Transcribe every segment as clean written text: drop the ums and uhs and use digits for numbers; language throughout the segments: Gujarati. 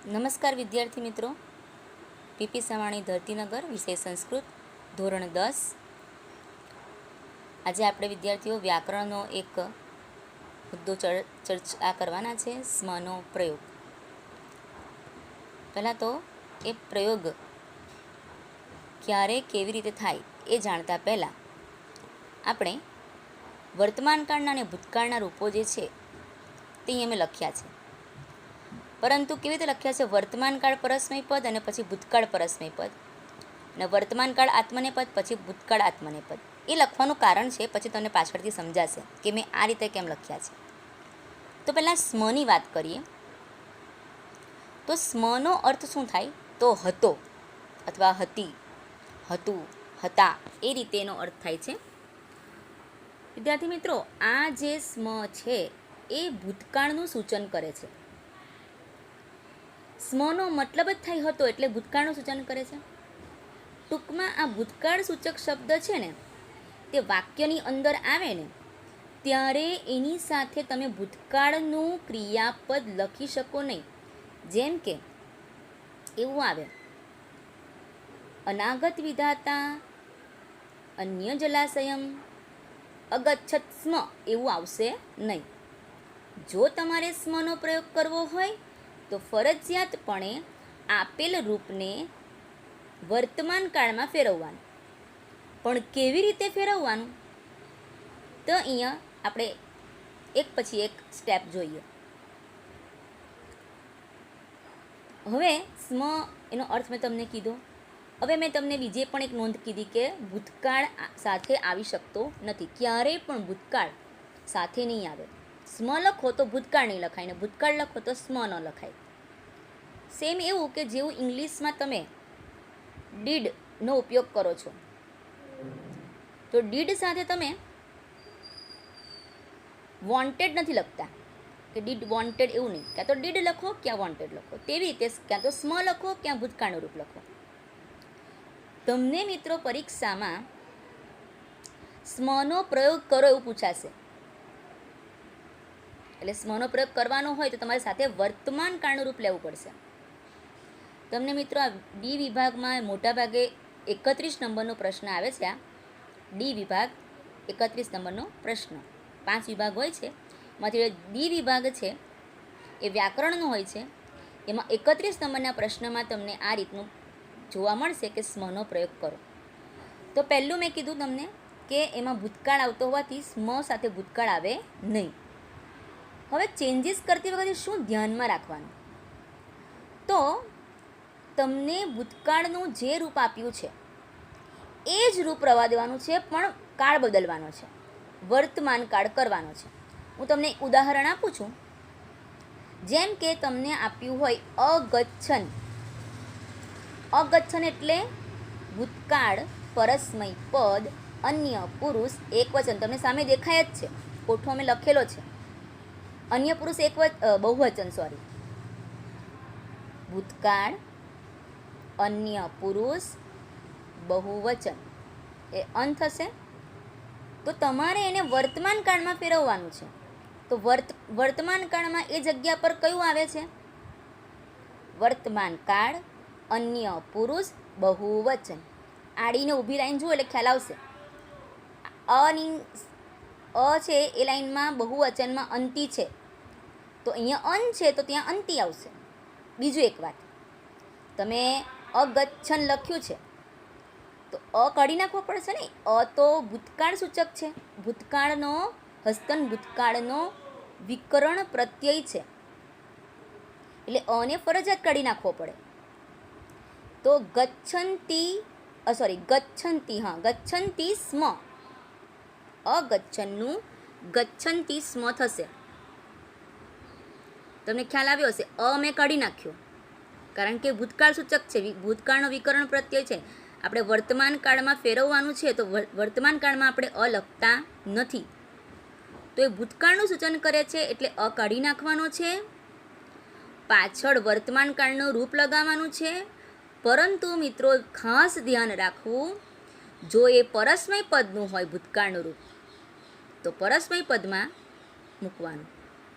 નમસ્કાર વિદ્યાર્થી મિત્રો, પીપી સવાણી ધરતીનગર, વિષય સંસ્કૃત, ધોરણ 10. આજે આપણે વિદ્યાર્થીઓ વ્યાકરણનો એક મુદ્દો ચર્ચા કરવાના છે, સ્મનો પ્રયોગ. પહેલાં તો એ પ્રયોગ ક્યારે કેવી રીતે થાય એ જાણતા પહેલાં આપણે વર્તમાનકાળના અને ભૂતકાળના રૂપો જે છે તે અહીં અમે લખ્યા છે. પરંતુ કેવી રીતે લખ્યા છે? વર્તમાનકાળ પરસ્મય પદ અને પછી ભૂતકાળ પરસ્મય પદ, અને વર્તમાનકાળ આત્મનેપદ પછી ભૂતકાળ આત્મનેપદ. એ લખવાનું કારણ છે, પછી તમને પાછળથી સમજાશે કે મેં આ રીતે કેમ લખ્યા છે. તો પહેલાં સ્મની વાત કરીએ. તો સ્મનો અર્થ શું થાય? તો હતો અથવા હતી, હતું, હતા, એ રીતે એનો અર્થ થાય છે. વિદ્યાર્થી મિત્રો, આ જે સ્મ છે એ ભૂતકાળનું સૂચન કરે છે. સ્મનો મતલબ જ થાય હતો, એટલે ભૂતકાળનું સૂચન કરે છે. ટૂંકમાં આ ભૂતકાળ સૂચક શબ્દ છે ને, તે વાક્યની અંદર આવે ને ત્યારે એની સાથે તમે ભૂતકાળનું ક્રિયાપદ લખી શકો નહીં. જેમ કે એવું આવે, અનાગત વિધાતા અન્ય જલાશયમ અગચ્છત સ્મ, એવું આવશે નહીં. જો તમારે સ્મનો પ્રયોગ કરવો હોય તો ફરજિયાતપણે આપેલ રૂપને વર્તમાન કાળમાં ફેરવવાનું. પણ કેવી રીતે ફેરવવાનું? તો અહીંયા આપણે એક પછી એક સ્ટેપ જોઈએ. હવે સ્મ એનો અર્થ મેં તમને કીધો. હવે મેં તમને બીજે પણ એક નોંધ કીધી કે ભૂતકાળ સાથે આવી શકતો નથી. ક્યારેય પણ ભૂતકાળ સાથે નહીં આવે. સ્મ લખો તો ભૂતકાળ નહીં લખાય, ને ભૂતકાળ લખો તો સ્મ ન લખાય. સેમ એવું કે જેવું ઇંગ્લિશમાં તમે ડીડનો ઉપયોગ કરો છો, તો ડીડ સાથે તમે વોન્ટેડ નથી લખતા, કે ડીડ વોન્ટેડ એવું નહીં. ક્યાં તો ડીડ લખો, ક્યાં વોન્ટેડ લખો. તેવી રીતે ક્યાં તો સ્મ લખો, ક્યાં ભૂતકાળનું રૂપ લખો. તમને મિત્રો પરીક્ષામાં સ્મનો પ્રયોગ કરો એવું પૂછાશે. એટલે સ્મનો પ્રયોગ કરવાનો હોય તો તમારી સાથે વર્તમાન કાળનું રૂપ લેવું પડશે. તમને મિત્રો આ ડી વિભાગમાં મોટાભાગે 31 નંબરનો પ્રશ્ન આવે છે. આ ડી વિભાગ 31 નંબરનો પ્રશ્ન. 5 વિભાગ હોય છે, એમાંથી ડી વિભાગ છે એ વ્યાકરણનો હોય છે. એમાં 31 નંબરના પ્રશ્નમાં તમને આ રીતનું જોવા મળશે કે સ્મનો પ્રયોગ કરો. તો પહેલું મેં કીધું તમને કે એમાં ભૂતકાળ આવતો હોવાથી સ્મ સાથે ભૂતકાળ આવે નહીં. હવે ચેન્જીસ કરતી વખતે શું ધ્યાનમાં રાખવાનું? તો તમને ભૂતકાળનું જે રૂપ આપ્યું છે એ જ રૂપ રહેવા દેવાનું છે, પણ કાળ બદલવાનો છે, વર્તમાન કાળ કરવાનો છે. હું તમને એક ઉદાહરણ આપું છું. જેમ કે તમને આપ્યું હોય અગચ્છન. અગચ્છન એટલે ભૂતકાળ પરસ્મય પદ અન્ય પુરુષ એકવચન. તમને સામે દેખાય જ છે, કોઠો અમે લખેલો છે. અન્ય પુરુષ બહુવચન, સોરી, ભૂતકાળ અન્ય પુરુષ બહુવચન એ અન થશે. તો તમારે એને વર્તમાન કાળમાં ફેરવવાનું છે. તો વર્તમાન કાળમાં એ જગ્યા પર કયું આવે છે? વર્તમાન કાળ અન્ય પુરુષ બહુવચન. આડીને ઊભી લાઈન જુઓ એટલે ખ્યાલ આવશે. અ છે એ લાઈનમાં બહુવચનમાં અંતિ છે, તો અહીંયા અન છે તો ત્યાં અંતિ આવશે. બીજું એક વાત, તમે અગચ્છન લખ્યું છે તો અ કાઢી નાખવો પડશે ને. અ તો ભૂતકાળ સૂચક છે, ભૂતકાળનો હસ્તન ભૂતકાળનો વિકરણ પ્રત્યય છે, એટલે અને ફરજિયાત કાઢી નાખવો પડે. તો ગચ્છંતી સ્મ, અગચ્છનનું ગચ્છંતી સ્મ થશે. તમને ખ્યાલ આવ્યો હશે. અ મેં કાઢી નાખ્યો કારણ કે ભૂતકાળ સૂચક છે, ભૂતકાળનો વિકરણ પ્રત્યય છે. આપણે વર્તમાન કાળમાં ફેરવવાનું છે, તો વર્તમાન કાળમાં આપણે અ લખતા નથી. તો એ ભૂતકાળનું સૂચન કરે છે, એટલે અ કાઢી નાખવાનો છે. પાછળ વર્તમાન કાળનું રૂપ લગાવવાનું છે. પરંતુ મિત્રો ખાસ ધ્યાન રાખવું, જો એ પરસ્મય પદનું હોય ભૂતકાળનું રૂપ, તો પરસ્મય પદમાં મૂકવાનું.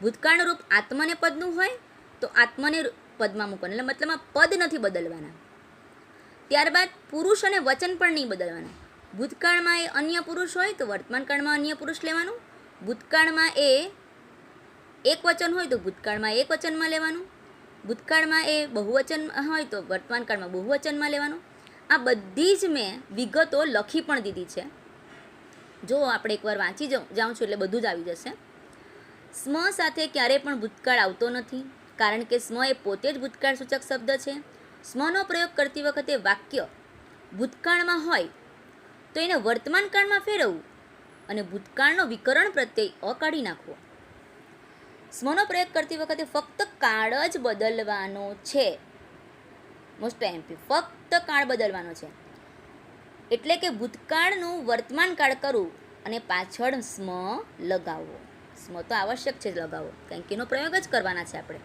ભૂતકાળનું રૂપ આત્મને પદનું હોય તો આત્મને પદમાં મૂકવાનું, એટલે મતલબમાં પદ નથી બદલવાના. ત્યારબાદ પુરુષ અને વચન પણ નહીં બદલવાના. ભૂતકાળમાં એ અન્ય પુરુષ હોય તો વર્તમાનકાળમાં અન્ય પુરુષ લેવાનું. ભૂતકાળમાં એ એક વચન હોય તો ભૂતકાળમાં એક વચનમાં લેવાનું. ભૂતકાળમાં એ બહુવચન હોય તો વર્તમાનકાળમાં બહુવચનમાં લેવાનું. આ બધી જ મેં વિગતો લખી પણ દીધી છે. જો આપણે એકવાર વાંચી જાઉં છું એટલે બધું જ આવી જશે. સ્મ સાથે ક્યારેય પણ ભૂતકાળ આવતો નથી, કારણ કે સ્મ એ પોતે જ ભૂતકાળ સૂચક શબ્દ છે. સ્મનો પ્રયોગ કરતી વખતે વાક્ય ભૂતકાળમાં હોય તો એને વર્તમાનકાળમાં ફેરવવું અને ભૂતકાળનો વિકરણ પ્રત્યય કાઢી નાખવો. સ્મનો પ્રયોગ કરતી વખતે ફક્ત કાળ જ બદલવાનો છે. મોસ્ટ એમ્પી, ફક્ત કાળ બદલવાનો છે. એટલે કે ભૂતકાળનું વર્તમાનકાળ કરવું અને પાછળ સ્મ લગાવવો. સ્મ તો આવશ્યક છે જ લગાવવો, કારણ કે એનો પ્રયોગ જ કરવાના છે આપણે.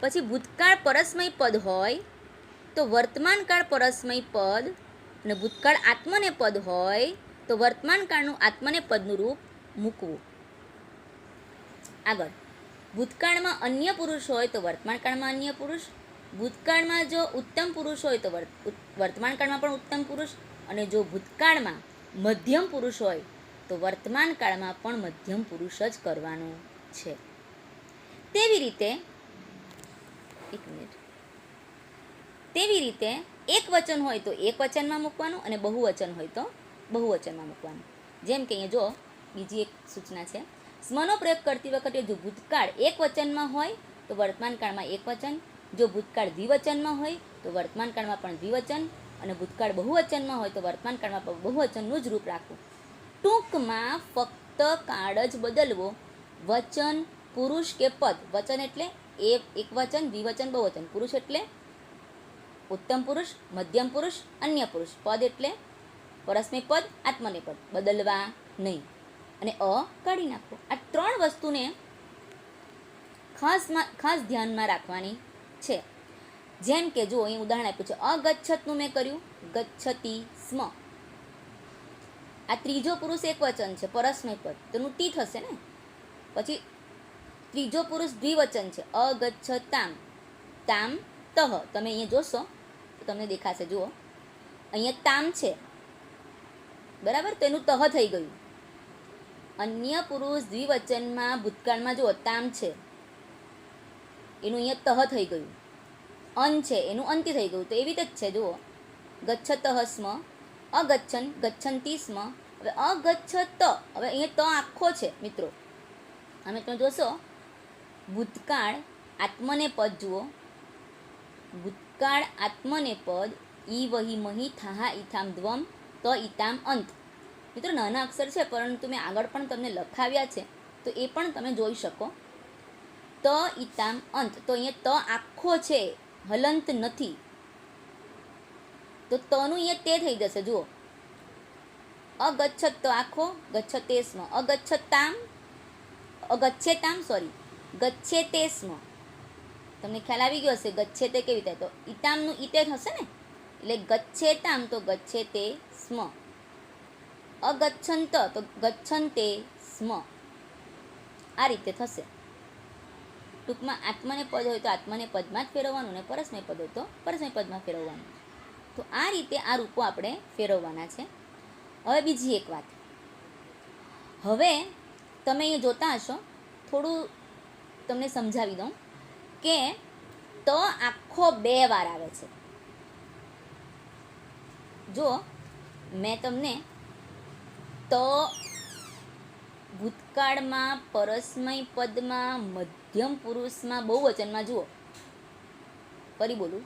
પછી ભૂતકાળ પરસ્મય પદ હોય તો વર્તમાનકાળ પરસ્મય પદ, અને ભૂતકાળ આત્મને પદ હોય તો વર્તમાનકાળનું આત્મને પદનું રૂપ મૂકવું. આગળ, ભૂતકાળમાં અન્ય પુરુષ હોય તો વર્તમાનકાળમાં અન્ય પુરુષ. ભૂતકાળમાં જો ઉત્તમ પુરુષ હોય તો વર્તમાનકાળમાં પણ ઉત્તમ પુરુષ, અને જો ભૂતકાળમાં મધ્યમ પુરુષ હોય તો વર્તમાનકાળમાં પણ મધ્યમ પુરુષ જ કરવાનું છે. તેવી રીતે એક વચન હોય તો એક વચનમાં મૂકવાનું અને બહુવચન હોય તો બહુવચનમાં મૂકવાનું. જેમ કે અહીંયા જો બીજી એક સૂચના છે. સ્મનો પ્રયોગ કરતી વખતે જો ભૂતકાળ એક વચનમાં હોય તો વર્તમાનકાળમાં એક વચન, જો ભૂતકાળ દ્વિવચનમાં હોય તો વર્તમાનકાળમાં પણ દ્વિવચન, અને ભૂતકાળ બહુવચનમાં હોય તો વર્તમાનકાળમાં પણ બહુવચનનું જ રૂપ રાખવું. ટૂંકમાં ફક્ત કાળ જ બદલવો. વચન, પુરુષ કે પદ. વચન એટલે એક વચન, દ્વિવચન, બહુવચન. પુરુષ એટલે ઉત્તમ પુરુષ, મધ્યમ પુરુષ, અન્ય પુરુષ. પદ એટલે પરસ્મય પદ, આત્મને પદ. બદલવા નહીં અને કાઢી નાખવો. આ ત્રણ વસ્તુને ખાસ ધ્યાનમાં રાખવાની છે. જેમ કે જો અહીં ઉદાહરણ આપ્યું છે, અગચ્છતનું મેં કર્યું, ગચ્છતિ સ્મ. આ ત્રીજો પુરુષ એક વચન છે, પરસ્મય પદ, તેનું ટી થશે ને. પછી ત્રીજો પુરુષ દ્વિવચન છે, અગચ્છતામ, તામ તહ. તમે અહીંયા જોશો તો તમને દેખાશે. જુઓ અહીંયા તામ છે, બરાબર, તો એનું તહ થઈ ગયું. અન્ય પુરુષ દ્વિવચનમાં ભૂતકાળમાં જુઓ તામ છે, એનું અહીંયા તહ થઈ ગયું. અન છે, એનું અંતિ થઈ ગયું. તો એવી રીતે જ છે. જુઓ, ગચ્છતઃ સ્મ, અગચ્છન, ગચ્છન્તિ સ્મ. હવે અગચ્છત, હવે અહીંયા ત આખો છે મિત્રો. અમે તમે જોશો ભૂતકાળ આત્મને પદ જુઓ, ભૂતકાળ આત્મને પદ ઈ વહી મહી થાહા ઈથામ દ્વમ ત ઈતામ અંત. મિત્રો નાના અક્ષર છે, પરંતુ મેં આગળ પણ તમને લખાવ્યા છે, તો એ પણ તમે જોઈ શકો. ત ઈતામ અંત, તો અહીંયા ત આખો છે, હલંત નથી. તો તનું અહીંયા તે થઈ જશે. જુઓ, અગચ્છત તો આખો, ગચ્છતે સ્મ, અગચ્છતામ, અગચ્છેતામ, સોરી, ગચ્છેતે સ્મ. તમને ખ્યાલ આવી ગયો હશે ગચ્છેતે કેવી રીતે. તો ઈતામનું ઈતે થશે ને, એટલે ગચ્છેતામ તો ગચ્છેતે સ્મ. અગચ્છંત તો ગચ્છન્તે સ્મ. આ રીતે થશે. ટૂંકમાં આત્મને પદ હોય તો આત્મને પદમાં જ ફેરવવાનું, ને પરસ્મય પદ હોય તો પરસ્મય પદમાં ફેરવવાનું. તો આ રીતે આ રૂપો આપણે ફેરવવાના છે. હવે બીજી એક વાત, હવે તમે અહીંયા જોતા હશો, થોડું તમને સમજાવી દઉં કે ત આખો 2 વાર આવે છે. જો મેં તમને ત ભૂતકાળમાં, પરસ્મય પદમાં, મધ્યમ પુરુષમાં, બહુવચનમાં, જુઓ ફરી બોલું,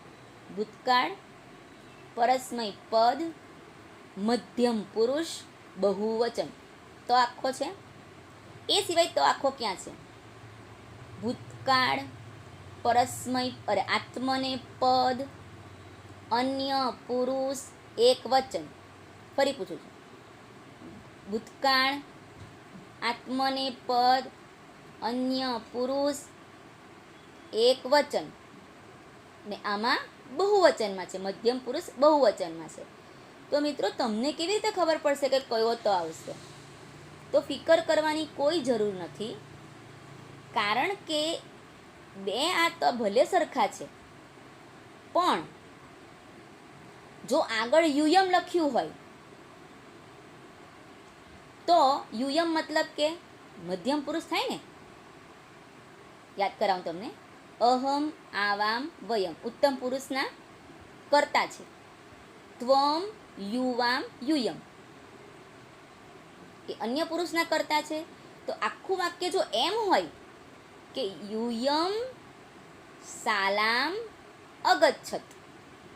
ભૂતકાળ, પરસ્મય પદ, મધ્યમ પુરુષ, બહુવચન, તો આખો છે. એ સિવાય તો આખો ક્યાં છે? ભૂતકાળ, પરસ્મય આત્મને પદ, અન્ય પુરુષ, એક વચન. ફરી પૂછું છું, ભૂતકાળ, આત્મને પદ, અન્ય પુરુષ, એક વચન, ને આમાં બહુવચનમાં છે, મધ્યમ પુરુષ બહુવચનમાં છે. તો મિત્રો તમને કેવી રીતે ખબર પડશે કે કયો ત આવશે? તો ફિકર કરવાની કોઈ જરૂર નથી, કારણ કે 2 આ ત ભલે સરખા છે, પણ જો આગળ યુયમ લખ્યું હોય તો યુયમ મતલબ કે મધ્યમ પુરુષ થાય ને. યાદ કરાવું તમને. અહમ, આવામ, વયમ ઉત્તમ પુરુષના કર્તા છે. ત્વમ, યુવામ, યુયમ એ અન્ય પુરુષના કર્તા છે. તો આખું વાક્ય જો એમ હોય કે યુયમ શાલામ અગચ્છત,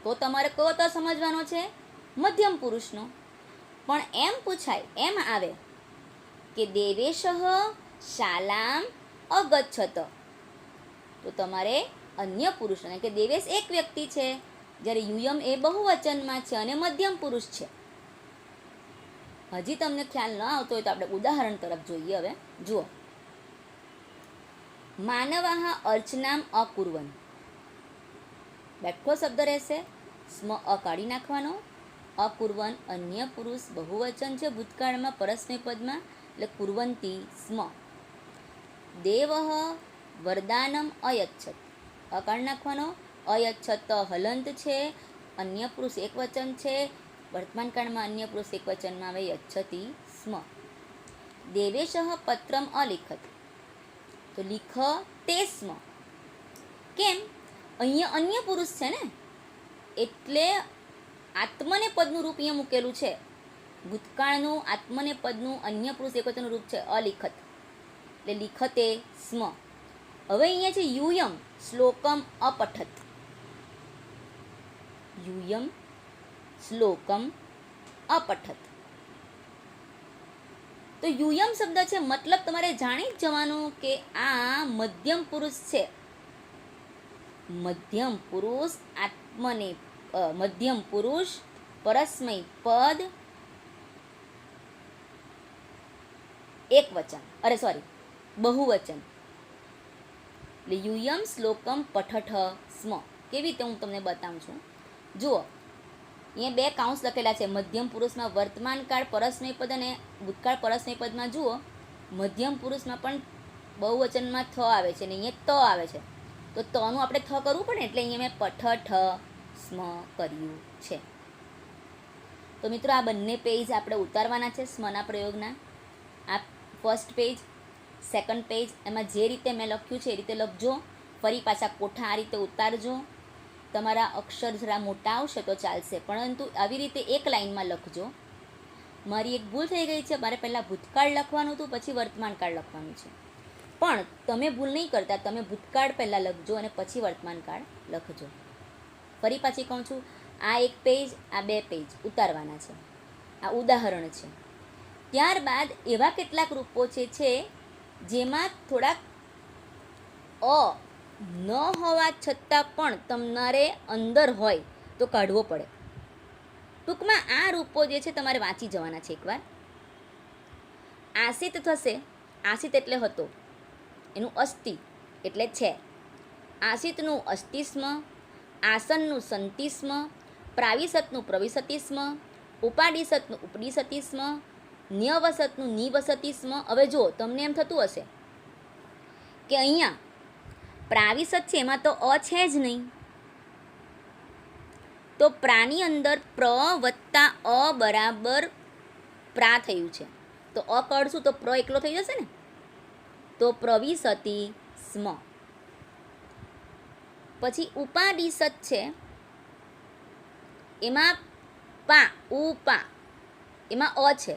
તો તમારે કયો તો સમજવાનો છે? મધ્યમ પુરુષનો. પણ એમ પૂછાય, એમ આવે કે દેવેશઃ શાલામ અગચ્છત, તો તમારે અન્ય પુરુષને, કે દેવેશ એક વ્યક્તિ છે જ્યારે યુયમ એ બહુવચનમાં છે અને મધ્યમ પુરુષ છે. હજી તમને ખ્યાલ ન આવતો હોય તો આપણે ઉદાહરણ તરફ જોઈએ. હવે જુઓ. માનવાહ અર્ચનામ અકુર્વન, બેઠો શબ્દ રહેશે, સ્મ અ કાઢી નાખવાનો. અકુર્વન અન્ય પુરુષ બહુવચન છે ભૂતકાળમાં પરસ્મય પદમાં, એટલે કુર્વંતી સ્મ. દેવઃ વરદાનમ અયચ્છત, અ કાઢી નાખવાનો. અયચ્છત હલંત છે, અન્ય પુરુષ એક વચન છે, વર્તમાન કાળમાં અન્ય પુરુષ એક વચનમાં આવે યચ્છતી સ્મ. દેવેશઃ પત્રમ અલિખત, તો લીખ તે સ્મ. કેમ? અહીંયા અન્ય પુરુષ છે ને, એટલે આત્મને પદનું રૂપ અહીંયા મૂકેલું છે. ભૂતકાળનું આત્મને પદનું અન્ય પુરુષ એક વચનનું રૂપ છે અલિખત, એટલે લિખતે સ્મ. હવે અહીંયા છે યુયમ શ્લોકમ અપઠત. યુયમ શ્લોકમ અપઠત. તો યુયમ શબ્દ છે, મતલબ તમારે જાણી જ જવાનું કે આ મધ્યમ પુરુષ છે. મધ્યમ પુરુષ આત્મને, મધ્યમ પુરુષ પરસ્મય પદ એક વચન, બહુવચન. એટલે યુયમ શ્લોકમ પઠઠ સ્મ. કેવી રીતે હું તમને બતાવું છું. જુઓ, અહીંયા બે કાઉન્સ લખેલા છે. મધ્યમ પુરુષમાં વર્તમાન કાળ પરસ્મય પદ અને ભૂતકાળ પરસ્મય પદમાં જુઓ, મધ્યમ પુરુષમાં પણ બહુવચનમાં થ આવે છે અને અહીંયા ત આવે છે. તો તનું આપણે થ કરવું પડે, એટલે અહીંયા મેં પઠઠ સ્મ કર્યું છે. તો મિત્રો આ બંને પેજ આપણે ઉતારવાના છે સ્મના પ્રયોગના. આ ફર્સ્ટ પેજ, સેકન્ડ પેજ, એમાં જે રીતે મેં લખ્યું છે એ રીતે લખજો. ફરી પાછા કોઠા આ રીતે ઉતારજો. તમારા અક્ષર જરા મોટા આવશે તો ચાલશે, પરંતુ આવી રીતે એક લાઇનમાં લખજો. મારી એક ભૂલ થઈ ગઈ છે, મારે પહેલાં ભૂતકાળ લખવાનું હતું, પછી વર્તમાન કાળ લખવાનું છે. પણ તમે ભૂલ નહીં કરતા, તમે ભૂતકાળ પહેલાં લખજો અને પછી વર્તમાન કાળ લખજો. ફરી પાછી કહું છું, આ એક પેજ, આ બે પેજ ઉતારવાના છે. આ ઉદાહરણ છે. ત્યારબાદ એવા કેટલાક રૂપો છે જેમાં થોડાક અ ન હોવા છતાં પણ તમારે અંદર હોય તો કાઢવો પડે. ટૂંકમાં આ રૂપો જે છે તમારે વાંચી જવાના છે એકવાર. આસિત થશે, આસિત એટલે હતો, એનું અસ્તિ એટલે છે. આસિતનું અસ્તિસ્મ, આસનનું સંતિસ્મ, પ્રાવિશતનું પ્રવિશતિસ્મ, ઉપાડિશતનું ઉપડિશતિસ્મ, ન્યવસતનું નિવસતિસ્મ. હવે જો તમને એમ થતું હશે કે અહીંયા પ્રાવિશત છે એમાં તો અ છે જ નહીં, તો પ્રાની અંદર પ્ર વત્તા અ બરાબર પ્રા થયું છે, તો અ કાઢશું તો પ્ર એકલો થઈ જશે ને, તો પ્રવિશતિ સ્મ. પછી ઉપાડિશત છે, એમાં પા ઉપા, એમાં અ છે,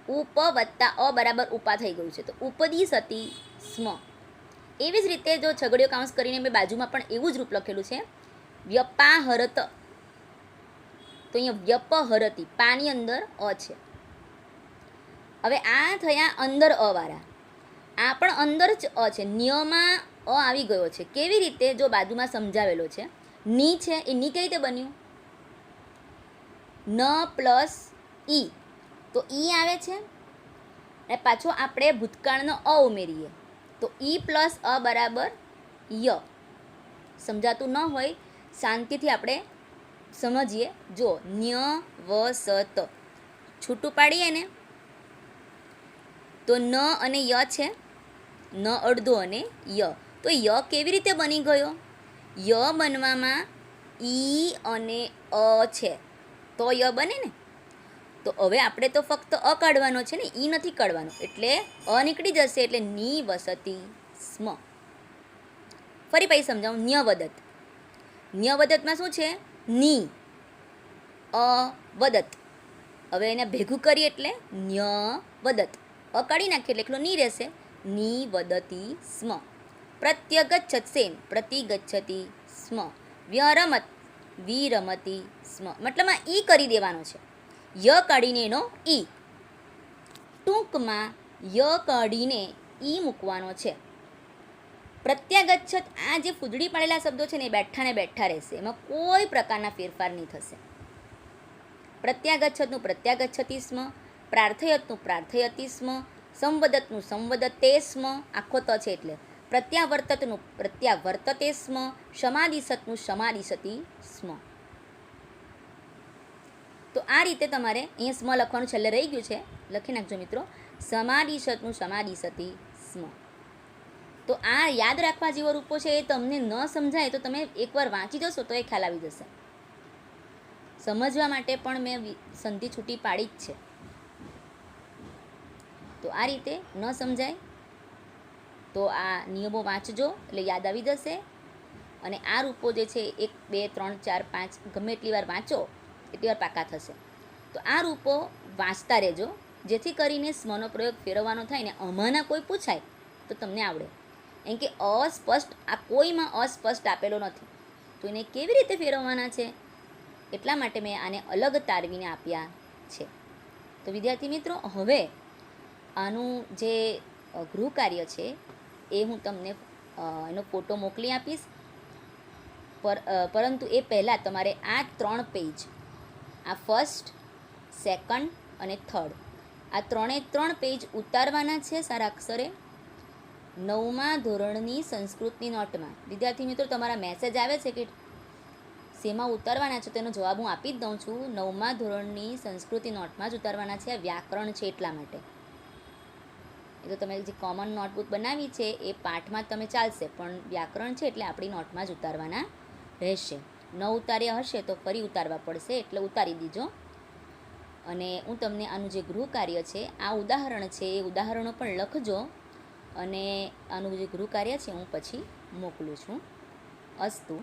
ઉપ વત્તા અ બરાબર ઉપા થઈ ગયું છે, તો ઉપદિશતિ સ્મ. એવી જ રીતે જો છગડીયો કાઉન્સ કરીને મેં બાજુમાં પણ એવું જ રૂપ લખેલું છે, વ્યપાહરત. તો અહીંયા વ્યપહરતી, પાની અંદર અ છે. હવે આ થયા અંદર અવાળા. આ પણ અંદર જ અ છે, ન્યમાં અ આવી ગયો છે. કેવી રીતે? જો બાજુમાં સમજાવેલો છે. ની છે એ ની કઈ રીતે બન્યું? ન પ્લસ ઈ, તો ઈ આવે છે અને પાછો આપણે ભૂતકાળનો અ ઉમેરીએ તો ઈ પ્લસ અ બરાબર ય. સમજાતું ન હોય શાંતિથી આપણે સમજીએ. જો ન્ય વ સ ત છૂટું પાડીએ ને તો ન અને ય છે, ન અડધો અને ય. તો ય કેવી રીતે બની ગયો? ય બનવામાં ઈ અને અ છે તો ય બને ને. તો હવે આપણે તો ફક્ત અ કાઢવાનો છે ને, ઈ નથી કાઢવાનો, એટલે અ નીકળી જશે, એટલે ની વસતી સ્મ. ફરી પછી સમજાવું. ન્યવદત. ન્યવદતમાં શું છે? ની અ વદત. હવે એને ભેગું કરીએ એટલે ન્યવદત. અ કાઢી નાખીએ એટલે એકલો ની રહેશે. ની વદતી સ્મ. પ્રત્યગચ્છત સેમ, પ્રતિગચ્છતી સ્મ. વ્યરમત, વિરમતી સ્મ. મતલબમાં ઈ કરી દેવાનો છે, ય કાઢીને એનો ઈ. ટૂંકમાં ય કાઢીને ઈ મૂકવાનો છે. પ્રત્યાગચ્છત, આ જે ફૂદડી પાડેલા શબ્દો છે ને એ બેઠા ને બેઠા રહેશે, એમાં કોઈ પ્રકારના ફેરફાર નહીં થશે. પ્રત્યાગચ્છતનું પ્રત્યાગચ્છતિ સ્મ, પ્રાર્થયતનું પ્રાર્થયતિ સ્મ, સંવદતનું સંવદતે સ્મ, આખો ત છે એટલે. પ્રત્યાવર્તતનું પ્રત્યાવર્તતે સ્મ, સમાદિશતનું સમાદિશતિ સ્મ. તો આ રીતે તમારે અહીંયા સ્મ લખવાનું છેલ્લે રહી ગયું છે, લખી નાખજો મિત્રો. સમાદિશતનું સમાદિશતિ સ્મ. તો આ યાદ રાખવા જેવો રૂપો છે, એ તમને ન સમજાય તો તમે એકવાર વાંચી જશો તો એ ખ્યાલ આવી જશે. સમજવા માટે પણ મેં સંધિ છૂટી પાડી જ છે. તો આ રીતે ન સમજાય તો આ નિયમો વાંચજો એટલે યાદ આવી જશે. અને આ રૂપો જે છે 1 2 3 4 5 ગમે એટલી વાર વાંચો એટલી વાર પાકા થશે. તો આ રૂપો વાંચતા રહેજો, જેથી કરીને સ્મનો પ્રયોગ ફેરવવાનો થાય ને આમાંના કોઈ પૂછાય તો તમને આવડે. એમ કે અસ્પષ્ટ, આ કોઈમાં અસ્પષ્ટ આપેલો નથી, તો એને કેવી રીતે ફેરવવાના છે એટલા માટે મેં આને અલગ તારવીને આપ્યા છે. તો વિદ્યાર્થી મિત્રો, હવે આનું જે ગૃહ કાર્ય છે એ હું તમને એનો ફોટો મોકલી આપીશ. પરંતુ એ પહેલાં તમારે આ 3 પેજ, આ ફર્સ્ટ, સેકન્ડ અને થર્ડ, આ 3 પેજ ઉતારવાના છે સારા અક્ષરે 9મા ધોરણની સંસ્કૃતની નોટમાં. વિદ્યાર્થી મિત્રો, તમારા મેસેજ આવે છે કે શેમાં ઉતારવાના છે, તેનો જવાબ હું આપી જ દઉં છું. 9મા ધોરણની સંસ્કૃતિ નોટમાં જ ઉતારવાના છે. વ્યાકરણ છે એટલા માટે. એ તો તમે જે કોમન નોટબુક બનાવી છે એ પાઠમાં તમે ચાલશે, પણ વ્યાકરણ છે એટલે આપણી નોટમાં જ ઉતારવાના રહેશે. ન ઉતાર્યા હશે તો ફરી ઉતારવા પડશે, એટલે ઉતારી દીજો. અને હું તમને આનું જે ગૃહ કાર્ય છે, આ ઉદાહરણ છે, એ ઉદાહરણો પણ લખજો. અને આનું જે ગૃહ કાર્ય છે હું પછી મોકલું છું. અસ્તુ.